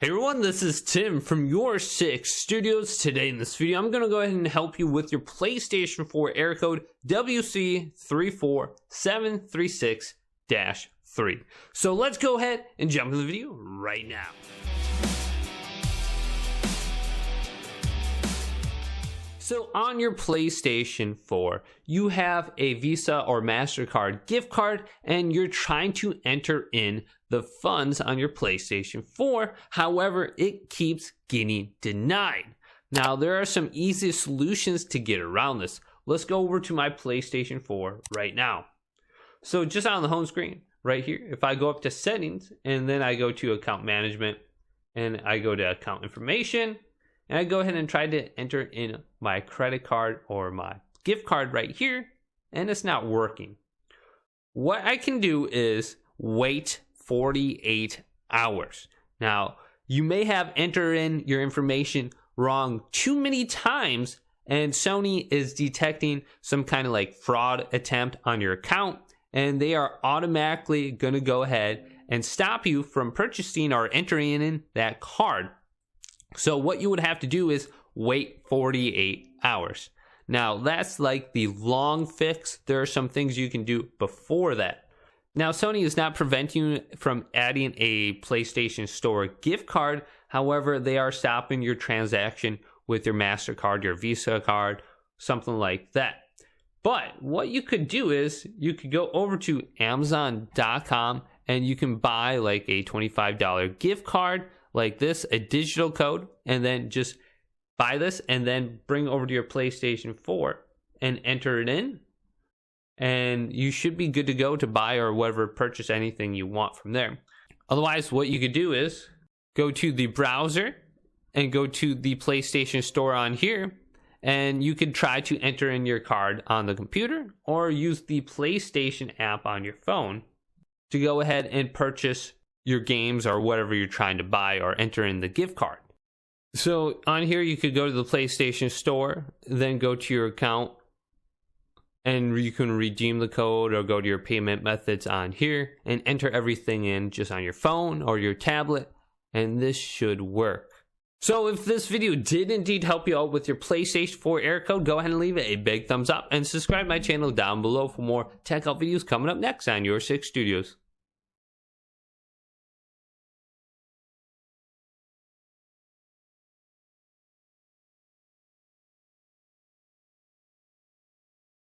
Hey everyone, this is Tim from YourSixGaming. Today in this video, I'm going to go ahead and help you with your PlayStation 4 error code WC-34736-3. So let's go ahead and jump into the video right now. So on your PlayStation 4, you have a Visa or Mastercard gift card and you're trying to enter in the funds on your PlayStation 4. However, it keeps getting denied. Now, there are some easy solutions to get around this. Let's go over to my PlayStation 4 right now. So just on the home screen right here, if I go up to settings and then I go to account management and I go to account information, and I go ahead and try to enter in my credit card or my gift card right here, and it's not working. What I can do is wait 48 hours. Now, you may have entered in your information wrong too many times, and Sony is detecting some kind of like fraud attempt on your account, and they are automatically going to go ahead and stop you from purchasing or entering in that card. So what you would have to do is wait 48 hours. Now, that's like the long fix. There are some things you can do before that. Now, Sony is not preventing you from adding a PlayStation Store gift card. However, they are stopping your transaction with your Mastercard, your Visa card, something like that. But what you could do is you could go over to Amazon.com and you can buy like a $25 gift card like this, a digital code, and then just buy this and then bring over to your PlayStation 4 and enter it in. And you should be good to go to buy or whatever, purchase anything you want from there. Otherwise, what you could do is go to the browser and go to the PlayStation Store on here. And you could try to enter in your card on the computer or use the PlayStation app on your phone to go ahead and purchase your games or whatever you're trying to buy or enter in the gift card. So on here, you could go to the PlayStation Store, then go to your account, and you can redeem the code or go to your payment methods on here and enter everything in just on your phone or your tablet, and this should work. So if this video did indeed help you out with your PlayStation 4 error code, go ahead and leave it a big thumbs up and subscribe to my channel down below for more tech help videos coming up next on YourSixGaming.